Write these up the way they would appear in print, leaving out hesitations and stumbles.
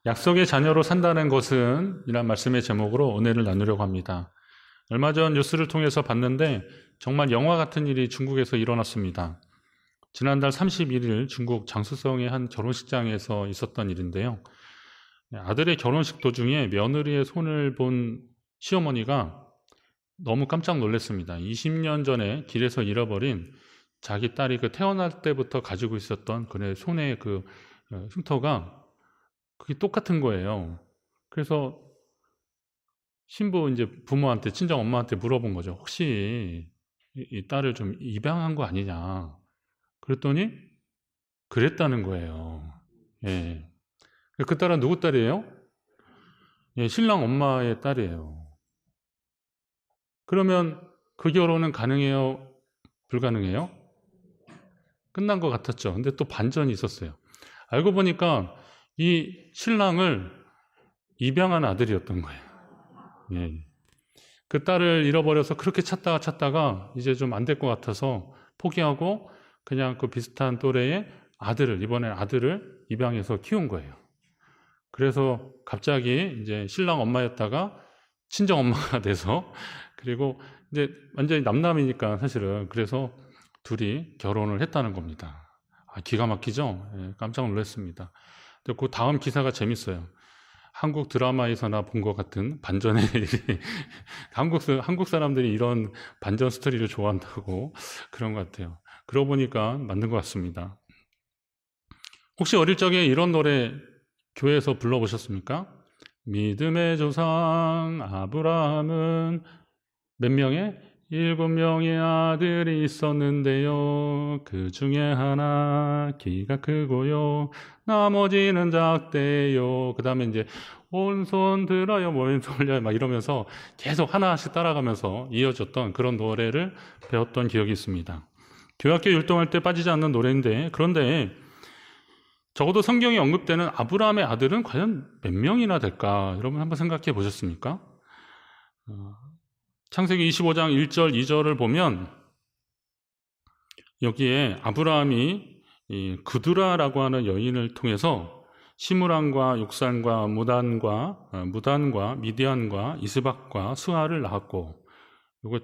약속의 자녀로 산다는 것은 이란 말씀의 제목으로 은혜를 나누려고 합니다. 얼마 전 뉴스를 통해서 봤는데 정말 영화 같은 일이 중국에서 일어났습니다. 지난달 31일 중국 장쑤성의 한 결혼식장에서 있었던 일인데요. 아들의 결혼식 도중에 며느리의 손을 본 시어머니가 너무 깜짝 놀랐습니다. 20년 전에 길에서 잃어버린 자기 딸이 태어날 때부터 가지고 있었던 그의 손의 흉터가 그게 똑같은 거예요. 그래서 신부 이제 부모한테, 친정 엄마한테 물어본 거죠. 혹시 이 딸을 좀 입양한 거 아니냐. 그랬더니 그랬다는 거예요. 예. 그 딸은 누구 딸이에요? 예, 신랑 엄마의 딸이에요. 그러면 그 결혼은 가능해요? 불가능해요? 끝난 것 같았죠. 근데 또 반전이 있었어요. 알고 보니까 이 신랑을 입양한 아들이었던 거예요. 예. 그 딸을 잃어버려서 그렇게 찾다가 이제 좀 안 될 것 같아서 포기하고 그냥 그 비슷한 또래의 아들을, 이번엔 아들을 입양해서 키운 거예요. 그래서 갑자기 이제 신랑 엄마였다가 친정 엄마가 돼서, 그리고 이제 완전히 남남이니까 사실은, 그래서 둘이 결혼을 했다는 겁니다. 기가 막히죠? 예, 깜짝 놀랐습니다. 근데 그 다음 기사가 재밌어요. 한국 드라마에서나 본 것 같은 반전의 일이 한국 사람들이 이런 반전 스토리를 좋아한다고 그런 것 같아요. 그러고 보니까 맞는 것 같습니다. 혹시 어릴 적에 이런 노래 교회에서 불러보셨습니까? 믿음의 조상 아브라함은 몇 명의? 7명의 아들이 있었는데요. 그 중에 하나 키가 크고요. 나머지는 작대요. 그 다음에 이제 온손 들어요, 왼손 올려요, 막 이러면서 계속 하나씩 따라가면서 이어졌던 그런 노래를 배웠던 기억이 있습니다. 교회학교 율동할 때 빠지지 않는 노래인데, 그런데 적어도 성경에 언급되는 아브라함의 아들은 과연 몇 명이나 될까? 여러분 한번 생각해 보셨습니까? 창세기 25장 1절, 2절을 보면 여기에 아브라함이 이 그두라라고 하는 여인을 통해서 시므란과 욕산과 무단과 미디안과 이스박과 수아를 낳았고, 이거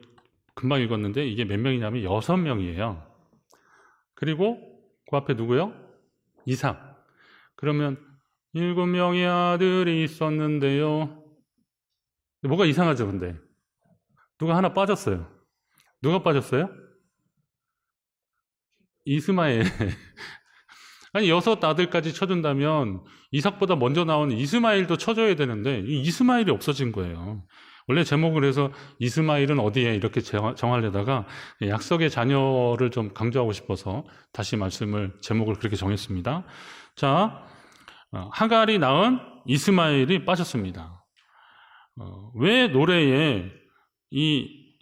금방 읽었는데 이게 몇 명이냐면 6명이에요. 그리고 그 앞에 누구요? 이삭. 그러면 7명의 아들이 있었는데요. 뭐가 이상하죠, 근데? 누가 하나 빠졌어요. 누가 빠졌어요? 이스마엘. 아니, 6아들까지 쳐준다면 이삭보다 먼저 나온 이스마엘도 쳐줘야 되는데 이 이스마엘이 없어진 거예요. 원래 제목을 해서 이스마엘은 어디에 이렇게 정하려다가 약속의 자녀를 좀 강조하고 싶어서 다시 제목을 그렇게 정했습니다. 자, 하갈이 낳은 이스마엘이 빠졌습니다. 왜 노래에 이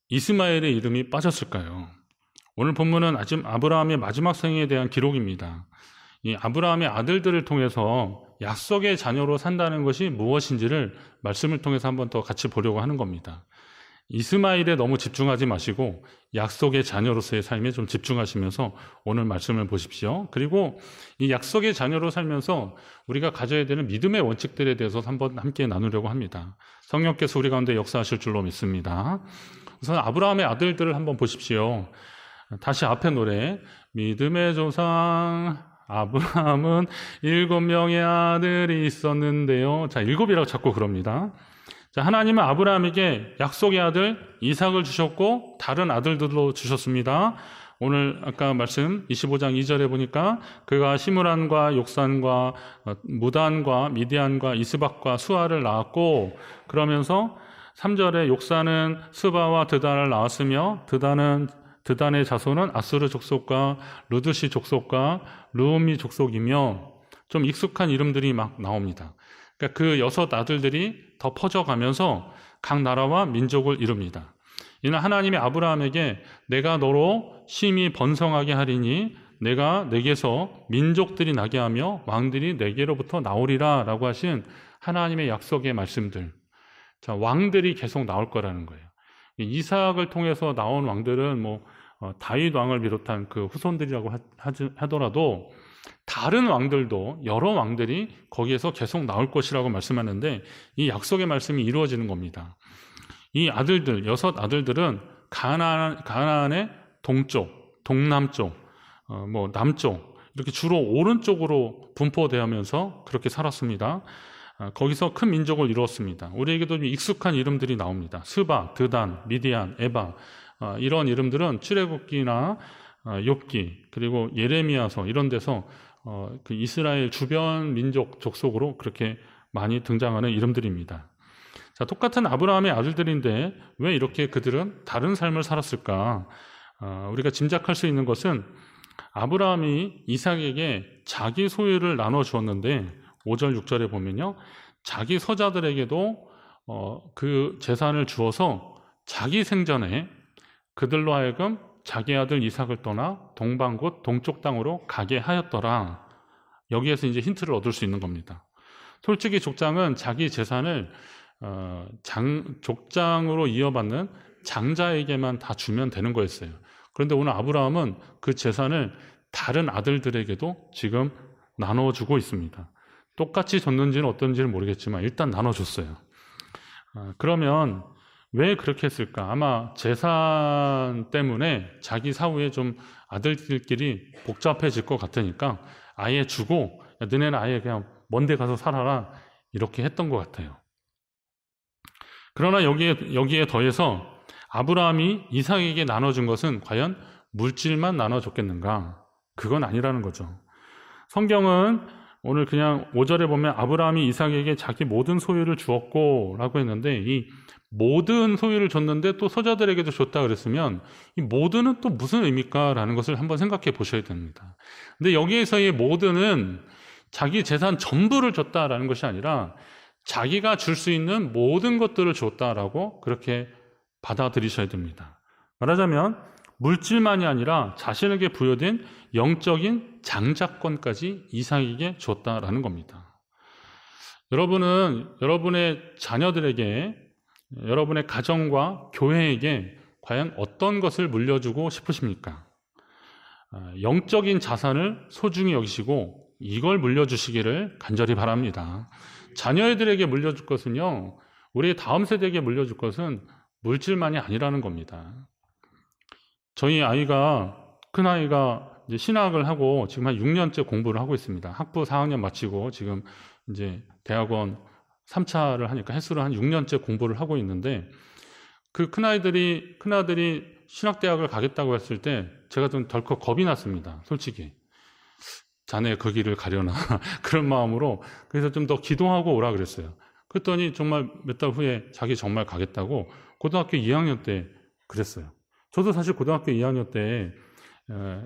이스마엘의 이름이 빠졌을까요? 오늘 본문은 아브라함의 마지막 생에 대한 기록입니다. 이 아브라함의 아들들을 통해서 약속의 자녀로 산다는 것이 무엇인지를 말씀을 통해서 한번 더 같이 보려고 하는 겁니다. 이스마엘에 너무 집중하지 마시고 약속의 자녀로서의 삶에 좀 집중하시면서 오늘 말씀을 보십시오. 그리고 이 약속의 자녀로 살면서 우리가 가져야 되는 믿음의 원칙들에 대해서 한번 함께 나누려고 합니다. 성령께서 우리 가운데 역사하실 줄로 믿습니다. 우선 아브라함의 아들들을 한번 보십시오. 다시 앞에 노래, 믿음의 조상 아브라함은 7명의 아들이 있었는데요. 자, 7이라고 자꾸 그럽니다. 자, 하나님은 아브라함에게 약속의 아들 이삭을 주셨고 다른 아들들도 주셨습니다. 오늘 아까 말씀 25장 2절에 보니까 그가 시므란과 욕산과 무단과 미디안과 이스박과 수아를 낳았고, 그러면서 3절에 욕산은 스바와 드단을 낳았으며 드단의 자손은 아수르 족속과 루드시 족속과 루음미 족속이며, 좀 익숙한 이름들이 막 나옵니다. 그러니까 그 6아들들이 더 퍼져가면서 각 나라와 민족을 이룹니다. 이는 하나님이 아브라함에게 내가 너로 심히 번성하게 하리니 내가 내게서 민족들이 나게 하며 왕들이 내게로부터 나오리라 라고 하신 하나님의 약속의 말씀들. 자, 왕들이 계속 나올 거라는 거예요. 이삭을 통해서 나온 왕들은 다윗 왕을 비롯한 그 후손들이라고 하더라도 다른 왕들도 여러 왕들이 거기에서 계속 나올 것이라고 말씀하는데 이 약속의 말씀이 이루어지는 겁니다. 이 아들들, 6 아들들은 가나안의 동쪽, 동남쪽, 남쪽 이렇게 주로 오른쪽으로 분포되면서 그렇게 살았습니다. 거기서 큰 민족을 이루었습니다. 우리에게도 익숙한 이름들이 나옵니다. 스바, 드단, 미디안, 에바 이런 이름들은 출애굽기나 욥기 그리고 예레미야서 이런 데서 그 이스라엘 주변 민족 족속으로 그렇게 많이 등장하는 이름들입니다. 자, 똑같은 아브라함의 아들들인데 왜 이렇게 그들은 다른 삶을 살았을까? 우리가 짐작할 수 있는 것은 아브라함이 이삭에게 자기 소유를 나눠주었는데 5절, 6절에 보면요. 자기 서자들에게도 그 재산을 주어서 자기 생전에 그들로 하여금 자기 아들 이삭을 떠나 동방 곧 동쪽 땅으로 가게 하였더라. 여기에서 이제 힌트를 얻을 수 있는 겁니다. 솔직히 족장은 자기 재산을 족장으로 이어받는 장자에게만 다 주면 되는 거였어요. 그런데 오늘 아브라함은 그 재산을 다른 아들들에게도 지금 나눠주고 있습니다. 똑같이 줬는지는 어떤지는 모르겠지만 일단 나눠줬어요. 그러면 왜 그렇게 했을까? 아마 재산 때문에 자기 사후에 좀 아들들끼리 복잡해질 것 같으니까 아예 주고 야, 너네는 아예 그냥 먼 데 가서 살아라 이렇게 했던 것 같아요. 그러나 여기에 더해서 아브라함이 이삭에게 나눠준 것은 과연 물질만 나눠줬겠는가? 그건 아니라는 거죠. 성경은 오늘 그냥 5절에 보면 아브라함이 이삭에게 자기 모든 소유를 주었고 라고 했는데 이 모든 소유를 줬는데 또 서자들에게도 줬다 그랬으면 이 모든은 또 무슨 의미일까? 라는 것을 한번 생각해 보셔야 됩니다. 근데 여기에서의 모든은 자기 재산 전부를 줬다라는 것이 아니라 자기가 줄 수 있는 모든 것들을 줬다라고 그렇게 받아들이셔야 됩니다. 말하자면 물질만이 아니라 자신에게 부여된 영적인 장자권까지 이삭에게 줬다라는 겁니다. 여러분은 여러분의 자녀들에게 여러분의 가정과 교회에게 과연 어떤 것을 물려주고 싶으십니까? 영적인 자산을 소중히 여기시고 이걸 물려주시기를 간절히 바랍니다. 자녀들에게 물려줄 것은요, 우리 다음 세대에게 물려줄 것은 물질만이 아니라는 겁니다. 저희 큰 아이가 이제 신학을 하고 지금 한 6년째 공부를 하고 있습니다. 학부 4학년 마치고 지금 이제 대학원 3차를 하니까 횟수로 한 6년째 공부를 하고 있는데 그 큰아들이 신학대학을 가겠다고 했을 때 제가 좀 덜컥 겁이 났습니다. 솔직히. 자네 그 길을 가려나 그런 마음으로 그래서 좀 더 기도하고 오라 그랬어요. 그랬더니 정말 몇 달 후에 자기 정말 가겠다고 고등학교 2학년 때 그랬어요. 저도 사실 고등학교 2학년 때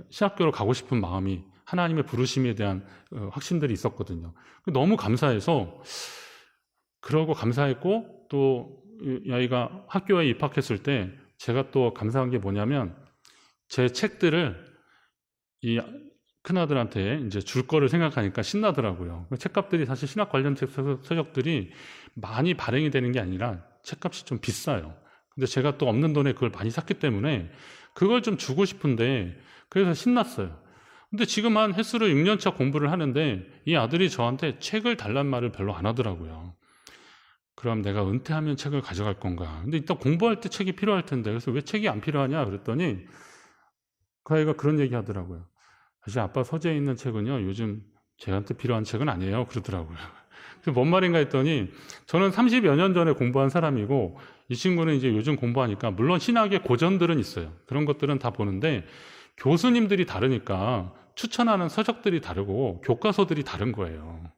신학교로 가고 싶은 마음이 하나님의 부르심에 대한 확신들이 있었거든요. 너무 감사해서 그러고 감사했고 또 이 아이가 학교에 입학했을 때 제가 또 감사한 게 뭐냐면 제 책들을 이 큰아들한테 이제 줄 거를 생각하니까 신나더라고요. 책값들이 사실 신학 관련 책 서적들이 많이 발행이 되는 게 아니라 책값이 좀 비싸요. 근데 제가 또 없는 돈에 그걸 많이 샀기 때문에 그걸 좀 주고 싶은데 그래서 신났어요. 근데 지금 한 횟수로 6년차 공부를 하는데 이 아들이 저한테 책을 달란 말을 별로 안 하더라고요. 그럼 내가 은퇴하면 책을 가져갈 건가? 근데 일단 공부할 때 책이 필요할 텐데 그래서 왜 책이 안 필요하냐 그랬더니 그 아이가 그런 얘기 하더라고요. 사실 아빠 서재에 있는 책은요 요즘 제한테 필요한 책은 아니에요 그러더라고요. 그래서 뭔 말인가 했더니 저는 30여 년 전에 공부한 사람이고 이 친구는 이제 요즘 공부하니까 물론 신학의 고전들은 있어요. 그런 것들은 다 보는데 교수님들이 다르니까 추천하는 서적들이 다르고 교과서들이 다른 거예요.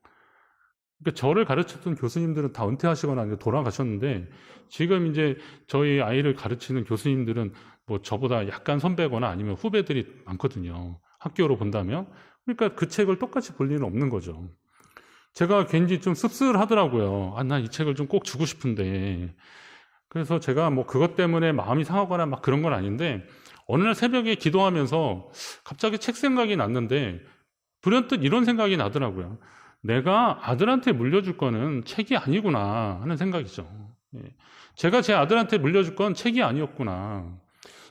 그러니까 저를 가르쳤던 교수님들은 다 은퇴하시거나 이제 돌아가셨는데 지금 이제 저희 아이를 가르치는 교수님들은 뭐 저보다 약간 선배거나 아니면 후배들이 많거든요. 학교로 본다면. 그러니까 그 책을 똑같이 볼 일은 없는 거죠. 제가 괜히 좀 씁쓸하더라고요. 난 이 책을 좀 꼭 주고 싶은데. 그래서 제가 뭐 그것 때문에 마음이 상하거나 막 그런 건 아닌데 어느 날 새벽에 기도하면서 갑자기 책 생각이 났는데 불현듯 이런 생각이 나더라고요. 내가 아들한테 물려줄 거는 책이 아니구나 하는 생각이죠. 제가 제 아들한테 물려줄 건 책이 아니었구나.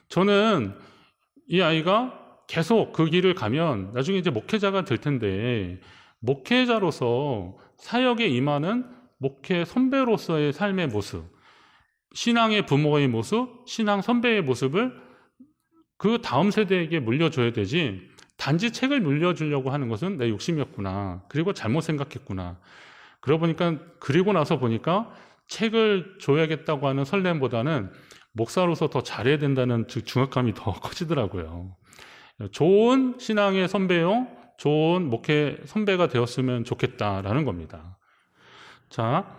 저는 이 아이가 계속 그 길을 가면 나중에 이제 목회자가 될 텐데, 목회자로서 사역에 임하는 목회 선배로서의 삶의 모습, 신앙의 부모의 모습, 신앙 선배의 모습을 그 다음 세대에게 물려줘야 되지, 단지 책을 물려주려고 하는 것은 내 욕심이었구나, 그리고 잘못 생각했구나. 그리고 나서 보니까 책을 줘야겠다고 하는 설렘보다는 목사로서 더 잘해야 된다는 중압감이 더 커지더라고요. 좋은 신앙의 선배요, 좋은 목회 선배가 되었으면 좋겠다라는 겁니다. 자,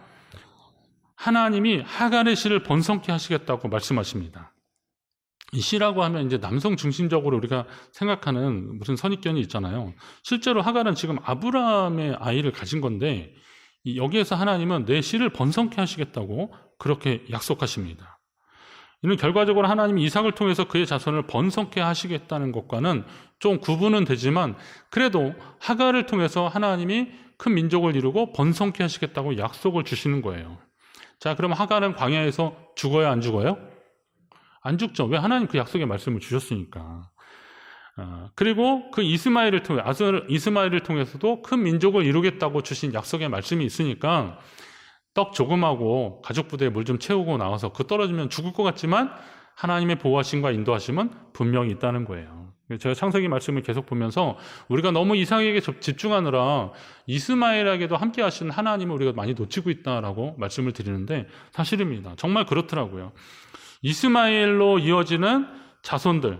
하나님이 하갈의 씨를 번성케 하시겠다고 말씀하십니다. 이 씨라고 하면 이제 남성 중심적으로 우리가 생각하는 무슨 선입견이 있잖아요. 실제로 하갈은 지금 아브라함의 아이를 가진 건데, 여기에서 하나님은 내 씨를 번성케 하시겠다고 그렇게 약속하십니다. 이는 결과적으로 하나님이 이삭을 통해서 그의 자손을 번성케 하시겠다는 것과는 좀 구분은 되지만, 그래도 하갈을 통해서 하나님이 큰 민족을 이루고 번성케 하시겠다고 약속을 주시는 거예요. 자, 그럼 하갈은 광야에서 죽어요, 안 죽어요? 안 죽죠. 왜? 하나님 그 약속의 말씀을 주셨으니까. 그리고 그 이스마엘을 통해서도 큰 민족을 이루겠다고 주신 약속의 말씀이 있으니까, 떡 조금하고 가죽 부대에 물 좀 채우고 나와서 그 떨어지면 죽을 것 같지만 하나님의 보호하심과 인도하심은 분명히 있다는 거예요. 제가 창세기 말씀을 계속 보면서 우리가 너무 이삭에게 집중하느라 이스마엘에게도 함께 하시는 하나님을 우리가 많이 놓치고 있다라고 말씀을 드리는데, 사실입니다. 정말 그렇더라고요. 이스마엘로 이어지는 자손들,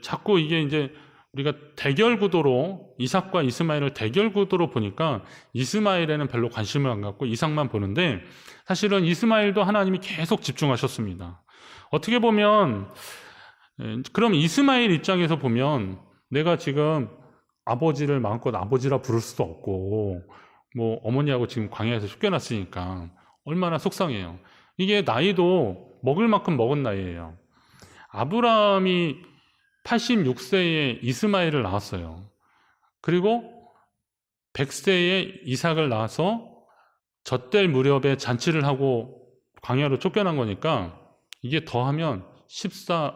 자꾸 이게 이제 우리가 대결 구도로, 이삭과 이스마엘을 대결 구도로 보니까 이스마엘에는 별로 관심을 안 갖고 이삭만 보는데, 사실은 이스마엘도 하나님이 계속 집중하셨습니다. 어떻게 보면, 그럼 이스마엘 입장에서 보면 내가 지금 아버지를 마음껏 아버지라 부를 수도 없고, 뭐 어머니하고 지금 광야에서 쫓겨났으니까 얼마나 속상해요. 이게 나이도 먹을 만큼 먹은 나이예요. 아브라함이 86세에 이스마엘을 낳았어요. 그리고 100세에 이삭을 낳아서 젖될 무렵에 잔치를 하고 광야로 쫓겨난 거니까, 이게 더하면 14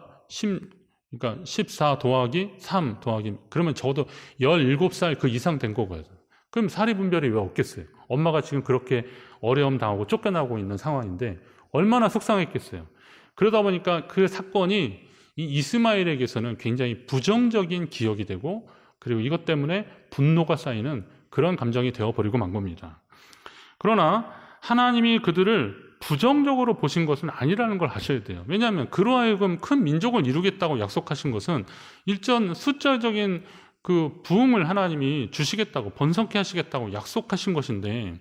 더하기 3 더하기, 그러면 적어도 17살 그 이상 된 거거든요. 그럼 사리분별이 왜 없겠어요? 엄마가 지금 그렇게 어려움 당하고 쫓겨나고 있는 상황인데 얼마나 속상했겠어요. 그러다 보니까 그 사건이 이 이스마엘에게서는 굉장히 부정적인 기억이 되고, 그리고 이것 때문에 분노가 쌓이는 그런 감정이 되어버리고 만 겁니다. 그러나 하나님이 그들을 부정적으로 보신 것은 아니라는 걸 아셔야 돼요. 왜냐하면 그로 하여금 큰 민족을 이루겠다고 약속하신 것은 일전 숫자적인 그 부흥을 하나님이 주시겠다고, 번성케 하시겠다고 약속하신 것인데,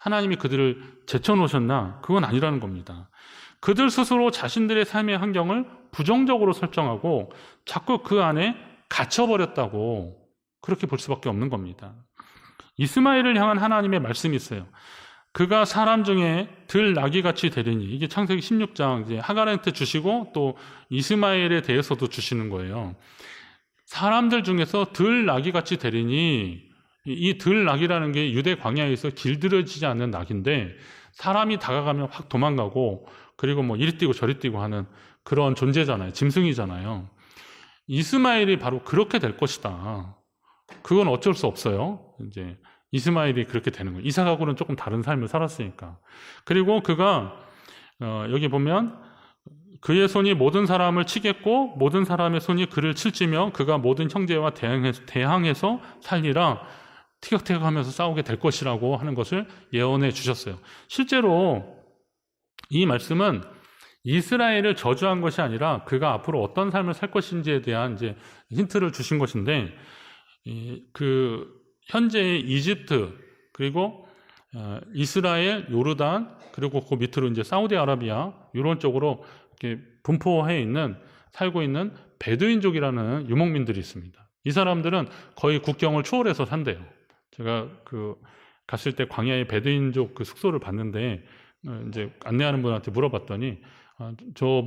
하나님이 그들을 제쳐놓으셨나? 그건 아니라는 겁니다. 그들 스스로 자신들의 삶의 환경을 부정적으로 설정하고 자꾸 그 안에 갇혀버렸다고, 그렇게 볼 수밖에 없는 겁니다. 이스마엘을 향한 하나님의 말씀이 있어요. 그가 사람 중에 들 나귀같이 되리니, 이게 창세기 16장 이제 하갈한테 주시고 또 이스마엘에 대해서도 주시는 거예요. 사람들 중에서 들 나귀같이 되리니, 이 들 나귀라는 게 유대 광야에서 길들여지지 않는 나귀인데, 사람이 다가가면 확 도망가고, 그리고 뭐 이리 뛰고 저리 뛰고 하는 그런 존재잖아요. 짐승이잖아요. 이스마엘이 바로 그렇게 될 것이다. 그건 어쩔 수 없어요. 이제 이스마엘이 그렇게 되는 거예요. 이삭하고는 조금 다른 삶을 살았으니까. 그리고 그가 여기 보면 그의 손이 모든 사람을 치겠고 모든 사람의 손이 그를 칠지며 그가 모든 형제와 대항해서 살리라. 티격태격하면서 싸우게 될 것이라고 하는 것을 예언해 주셨어요. 실제로 이 말씀은 이스라엘을 저주한 것이 아니라 그가 앞으로 어떤 삶을 살 것인지에 대한 이제 힌트를 주신 것인데, 그 현재의 이집트, 그리고 이스라엘, 요르단, 그리고 그 밑으로 이제 사우디아라비아 이런 쪽으로 이렇게 분포해 있는, 살고 있는 베두인족이라는 유목민들이 있습니다. 이 사람들은 거의 국경을 초월해서 산대요. 제가 갔을 때 광야의 베두인족 그 숙소를 봤는데, 이제 안내하는 분한테 물어봤더니 저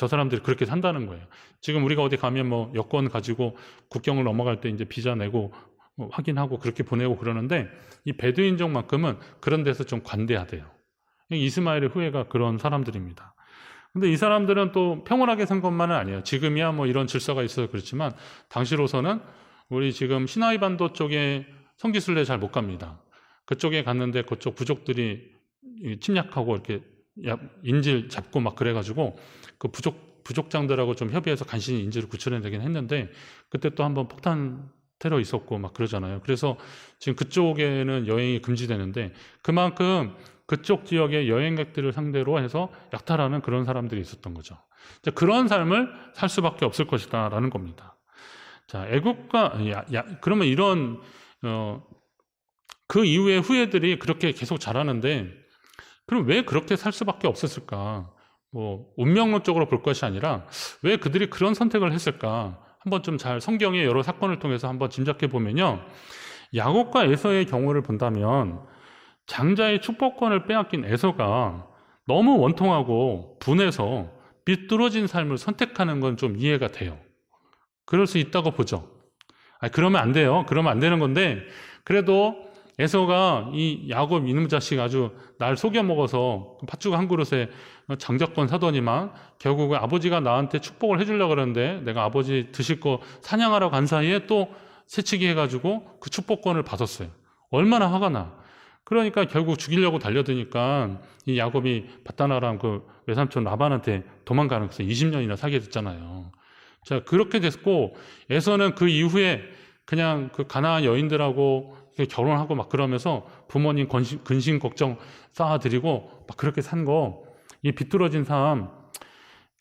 사람들이 그렇게 산다는 거예요. 지금 우리가 어디 가면 뭐 여권 가지고 국경을 넘어갈 때 이제 비자 내고 확인하고 그렇게 보내고 그러는데, 이 베두인족만큼은 그런 데서 좀 관대하대요. 이스마엘의 후예가 그런 사람들입니다. 근데 이 사람들은 또 평온하게 산 것만은 아니에요. 지금이야 뭐 이런 질서가 있어서 그렇지만 당시로서는 우리 지금 시나이 반도 쪽에 성지순례 잘 못 갑니다. 그쪽에 갔는데 그쪽 부족들이 침략하고 이렇게 인질 잡고 막 그래가지고 그 부족장들하고 좀 협의해서 간신히 인질을 구출해내긴 했는데 그때 또 한번 폭탄 테러 있었고 막 그러잖아요. 그래서 지금 그쪽에는 여행이 금지되는데 그만큼 그쪽 지역의 여행객들을 상대로 해서 약탈하는 그런 사람들이 있었던 거죠. 그런 삶을 살 수밖에 없을 것이다라는 겁니다. 자, 애국가 그러면 이런 그 이후에 후예들이 그렇게 계속 자라는데 그럼 왜 그렇게 살 수밖에 없었을까? 뭐 운명론적으로 볼 것이 아니라 왜 그들이 그런 선택을 했을까? 한번 좀 잘 성경의 여러 사건을 통해서 한번 짐작해 보면요. 야곱과 에서의 경우를 본다면 장자의 축복권을 빼앗긴 에서가 너무 원통하고 분해서 비뚤어진 삶을 선택하는 건 좀 이해가 돼요. 그럴 수 있다고 보죠. 그러면 안 돼요. 그러면 안 되는 건데 그래도 에서가 이 야곱 이놈 자식 아주 날 속여 먹어서 팥죽 한 그릇에 장자권 사더니만 결국은 아버지가 나한테 축복을 해주려고 그러는데 내가 아버지 드실 거 사냥하러 간 사이에 또 새치기 해가지고 그 축복권을 받았어요. 얼마나 화가 나. 그러니까 결국 죽이려고 달려드니까 이 야곱이 바다나랑 그 외삼촌 라반한테 도망가는 것을 20년이나 살게 됐잖아요. 자, 그렇게 됐고 에서는 그 이후에 그냥 그 가나안 여인들하고 결혼하고 막 그러면서 부모님 근심 걱정 쌓아드리고 막 그렇게 산 거, 이 비뚤어진 삶,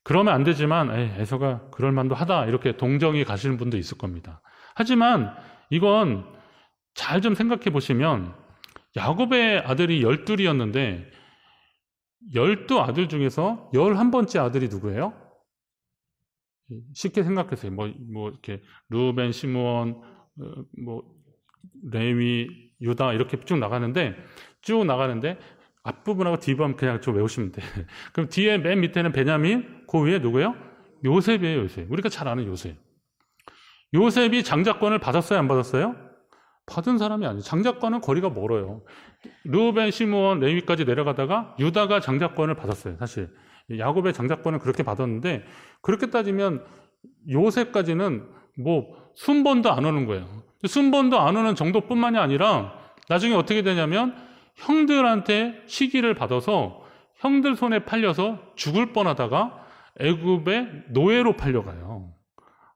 그러면 안 되지만 에서가 그럴 만도 하다 이렇게 동정이 가시는 분도 있을 겁니다. 하지만 이건 잘 좀 생각해 보시면 야곱의 아들이 12이었는데 12아들 중에서 11번째 아들이 누구예요? 쉽게 생각하세요. 뭐 이렇게 루벤, 시므온, 레위, 유다 이렇게 쭉 나가는데 앞부분하고 뒷부분 그냥 좀 외우시면 돼. 그럼 뒤에 맨 밑에는 베냐민, 그 위에 누구예요? 요셉이에요, 요셉. 우리가 잘 아는 요셉. 요셉이 장자권을 받았어요, 안 받았어요? 받은 사람이 아니에요. 장자권은 거리가 멀어요. 르우벤, 시므온, 레위까지 내려가다가 유다가 장자권을 받았어요, 사실. 야곱의 장자권은 그렇게 받았는데 그렇게 따지면 요셉까지는 뭐 순번도 안 오는 거예요. 순번도 안 오는 정도뿐만이 아니라 나중에 어떻게 되냐면 형들한테 시기를 받아서 형들 손에 팔려서 죽을 뻔하다가 애굽의 노예로 팔려가요.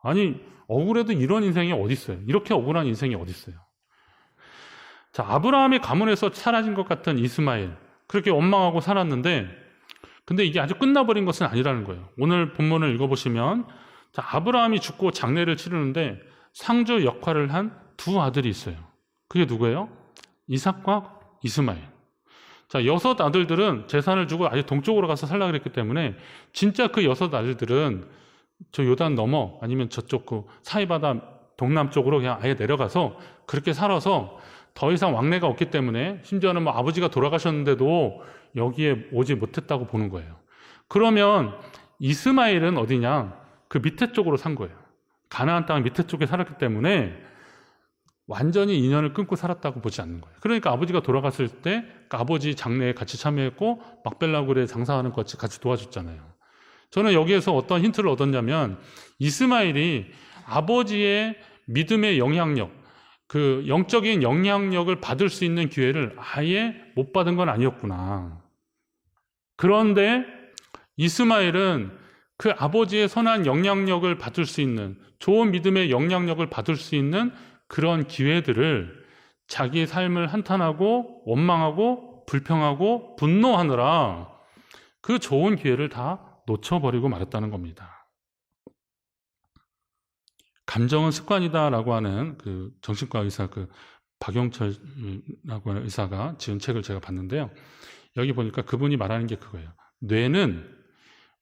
아니 억울해도 이런 인생이 어디 있어요? 이렇게 억울한 인생이 어디 있어요? 자, 아브라함의 가문에서 사라진 것 같은 이스마엘, 그렇게 원망하고 살았는데 근데 이게 아주 끝나버린 것은 아니라는 거예요. 오늘 본문을 읽어보시면 자, 아브라함이 죽고 장례를 치르는데 상주 역할을 한 두 아들이 있어요. 그게 누구예요? 이삭과 이스마엘. 자, 6 아들들은 재산을 주고 아예 동쪽으로 가서 살라 그랬기 때문에 진짜 그 6 아들들은 저 요단 넘어 아니면 저쪽 그 사이바다 동남쪽으로 그냥 아예 내려가서 그렇게 살아서 더 이상 왕래가 없기 때문에 심지어는 뭐 아버지가 돌아가셨는데도 여기에 오지 못했다고 보는 거예요. 그러면 이스마엘은 어디냐? 그 밑에 쪽으로 산 거예요. 가나안 땅 밑에 쪽에 살았기 때문에 완전히 인연을 끊고 살았다고 보지 않는 거예요. 그러니까 아버지가 돌아갔을 때 아버지 장례에 같이 참여했고 막벨라굴에 장사하는 것 같이 도와줬잖아요. 저는 여기에서 어떤 힌트를 얻었냐면 이스마엘이 아버지의 믿음의 영향력, 그 영적인 영향력을 받을 수 있는 기회를 아예 못 받은 건 아니었구나. 그런데 이스마엘은 그 아버지의 선한 영향력을 받을 수 있는, 좋은 믿음의 영향력을 받을 수 있는 그런 기회들을 자기 삶을 한탄하고 원망하고 불평하고 분노하느라 그 좋은 기회를 다 놓쳐버리고 말았다는 겁니다. 감정은 습관이다라고 하는 그 정신과 의사 그 박용철이라고 하는 의사가 지은 책을 제가 봤는데요. 여기 보니까 그분이 말하는 게 그거예요. 뇌는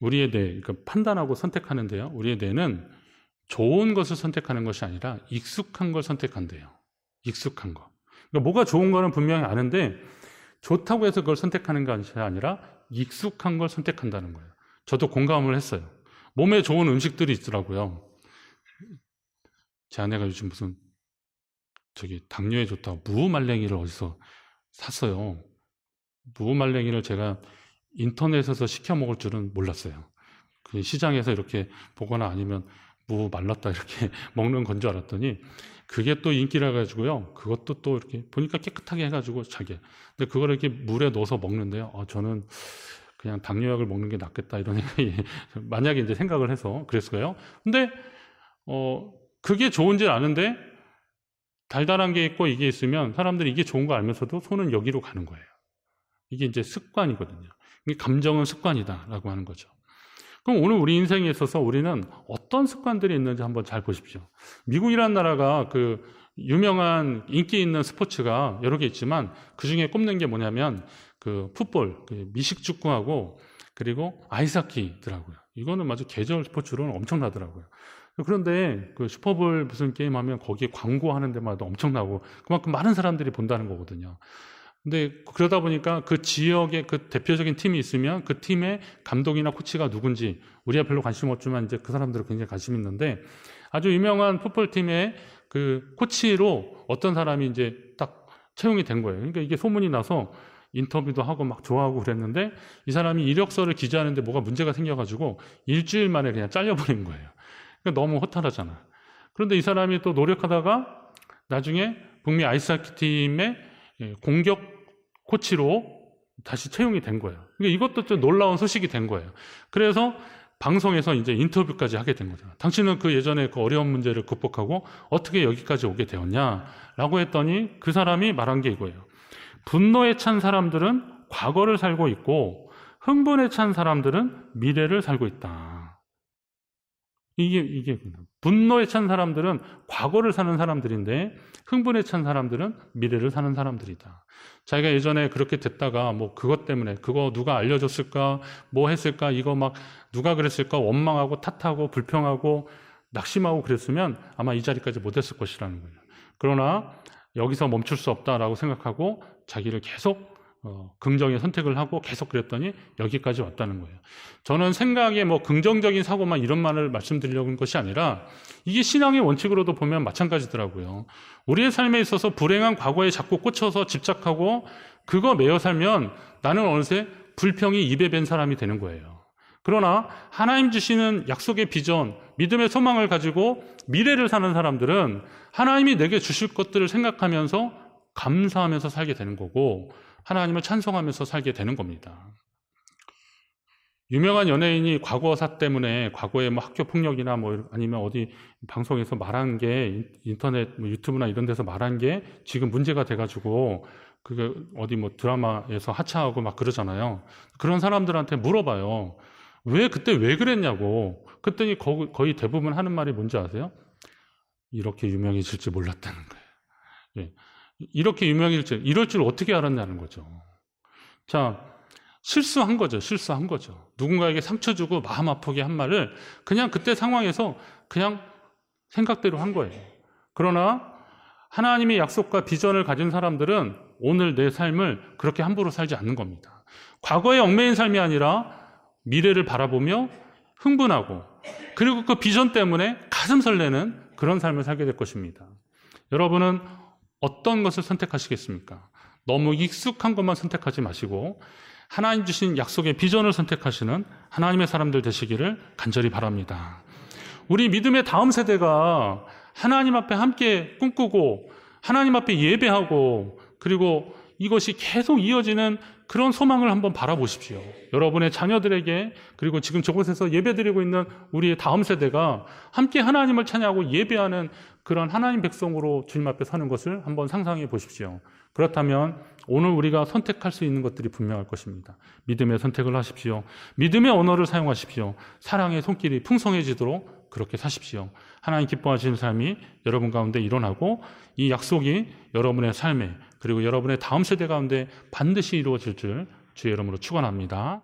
우리의 뇌, 그러니까 판단하고 선택하는데요. 우리의 뇌는 좋은 것을 선택하는 것이 아니라 익숙한 걸 선택한대요. 익숙한 거. 그러니까 뭐가 좋은 거는 분명히 아는데 좋다고 해서 그걸 선택하는 것이 아니라 익숙한 걸 선택한다는 거예요. 저도 공감을 했어요. 몸에 좋은 음식들이 있더라고요. 제 아내가 요즘 무슨 당뇨에 좋다고 무말랭이를 어디서 샀어요. 무말랭이를 제가 인터넷에서 시켜 먹을 줄은 몰랐어요. 그 시장에서 이렇게 보거나 아니면 무 말랐다 이렇게 먹는 건 줄 알았더니 그게 또 인기라 가지고요. 그것도 또 이렇게 보니까 깨끗하게 해가지고 자기. 근데 그걸 이렇게 물에 넣어서 먹는데요. 저는 그냥 당뇨약을 먹는 게 낫겠다 이런 생각이 만약에 이제 생각을 해서 그랬어요. 근데 그게 좋은지 아는데 달달한 게 있고 이게 있으면 사람들이 이게 좋은 거 알면서도 손은 여기로 가는 거예요. 이게 이제 습관이거든요. 이게 감정은 습관이다라고 하는 거죠. 그럼 오늘 우리 인생에 있어서 우리는 어떤 습관들이 있는지 한번 잘 보십시오. 미국이라는 나라가 그 유명한 인기 있는 스포츠가 여러 개 있지만 그 중에 꼽는 게 뭐냐면 그 풋볼, 그 미식축구하고 그리고 아이스하키더라고요. 이거는 아주 계절 스포츠로는 엄청나더라고요. 그런데 그 슈퍼볼 무슨 게임 하면 거기에 광고하는 데마다 엄청나고 그만큼 많은 사람들이 본다는 거거든요. 근데 그러다 보니까 그 지역에 그 대표적인 팀이 있으면 그 팀의 감독이나 코치가 누군지 우리가 별로 관심 없지만 이제 그 사람들은 굉장히 관심 있는데 아주 유명한 풋볼팀의 그 코치로 어떤 사람이 이제 딱 채용이 된 거예요. 그러니까 이게 소문이 나서 인터뷰도 하고 막 좋아하고 그랬는데 이 사람이 이력서를 기재하는데 뭐가 문제가 생겨가지고 일주일 만에 그냥 잘려버린 거예요. 그러니까 너무 허탈하잖아. 그런데 이 사람이 또 노력하다가 나중에 북미 아이스하키 팀의 공격 코치로 다시 채용이 된 거예요. 그러니까 이것도 좀 놀라운 소식이 된 거예요. 그래서 방송에서 이제 인터뷰까지 하게 된 거죠. 당신은 그 예전에 그 어려운 문제를 극복하고 어떻게 여기까지 오게 되었냐라고 했더니 그 사람이 말한 게 이거예요. 분노에 찬 사람들은 과거를 살고 있고 흥분에 찬 사람들은 미래를 살고 있다. 이게 분노에 찬 사람들은 과거를 사는 사람들인데 흥분에 찬 사람들은 미래를 사는 사람들이다. 자기가 예전에 그렇게 됐다가 뭐 그것 때문에 그거 누가 알려줬을까 뭐 했을까 이거 막 누가 그랬을까 원망하고 탓하고 불평하고 낙심하고 그랬으면 아마 이 자리까지 못했을 것이라는 거예요. 그러나 여기서 멈출 수 없다라고 생각하고 자기를 계속 긍정의 선택을 하고 계속 그랬더니 여기까지 왔다는 거예요. 저는 생각에 뭐 긍정적인 사고만 이런 말을 말씀드리려고 하는 것이 아니라 이게 신앙의 원칙으로도 보면 마찬가지더라고요. 우리의 삶에 있어서 불행한 과거에 자꾸 꽂혀서 집착하고 그거 매여 살면 나는 어느새 불평이 입에 밴 사람이 되는 거예요. 그러나 하나님 주시는 약속의 비전, 믿음의 소망을 가지고 미래를 사는 사람들은 하나님이 내게 주실 것들을 생각하면서 감사하면서 살게 되는 거고 하나님을 찬송하면서 살게 되는 겁니다. 유명한 연예인이 과거사 때문에 과거에 뭐 학교 폭력이나 뭐 아니면 어디 방송에서 말한 게 인터넷 뭐 유튜브나 이런 데서 말한 게 지금 문제가 돼가지고 그게 어디 뭐 드라마에서 하차하고 막 그러잖아요. 그런 사람들한테 물어봐요. 그때 왜 그랬냐고. 그랬더니 거의 대부분 하는 말이 뭔지 아세요? 이렇게 유명해질지 몰랐다는 거예요. 예. 이렇게 이럴 줄 어떻게 알았냐는 거죠. 자, 실수한 거죠. 누군가에게 상처 주고 마음 아프게 한 말을 그냥 그때 상황에서 그냥 생각대로 한 거예요. 그러나 하나님의 약속과 비전을 가진 사람들은 오늘 내 삶을 그렇게 함부로 살지 않는 겁니다. 과거에 얽매인 삶이 아니라 미래를 바라보며 흥분하고 그리고 그 비전 때문에 가슴 설레는 그런 삶을 살게 될 것입니다. 여러분은 어떤 것을 선택하시겠습니까? 너무 익숙한 것만 선택하지 마시고 하나님 주신 약속의 비전을 선택하시는 하나님의 사람들 되시기를 간절히 바랍니다. 우리 믿음의 다음 세대가 하나님 앞에 함께 꿈꾸고 하나님 앞에 예배하고 그리고 이것이 계속 이어지는 그런 소망을 한번 바라보십시오. 여러분의 자녀들에게 그리고 지금 저곳에서 예배드리고 있는 우리의 다음 세대가 함께 하나님을 찬양하고 예배하는 그런 하나님 백성으로 주님 앞에 서는 것을 한번 상상해 보십시오. 그렇다면 오늘 우리가 선택할 수 있는 것들이 분명할 것입니다. 믿음의 선택을 하십시오. 믿음의 언어를 사용하십시오. 사랑의 손길이 풍성해지도록 그렇게 사십시오. 하나님 기뻐하시는 삶이 여러분 가운데 일어나고 이 약속이 여러분의 삶에 그리고 여러분의 다음 세대 가운데 반드시 이루어질 줄 주의 이름으로 축원합니다.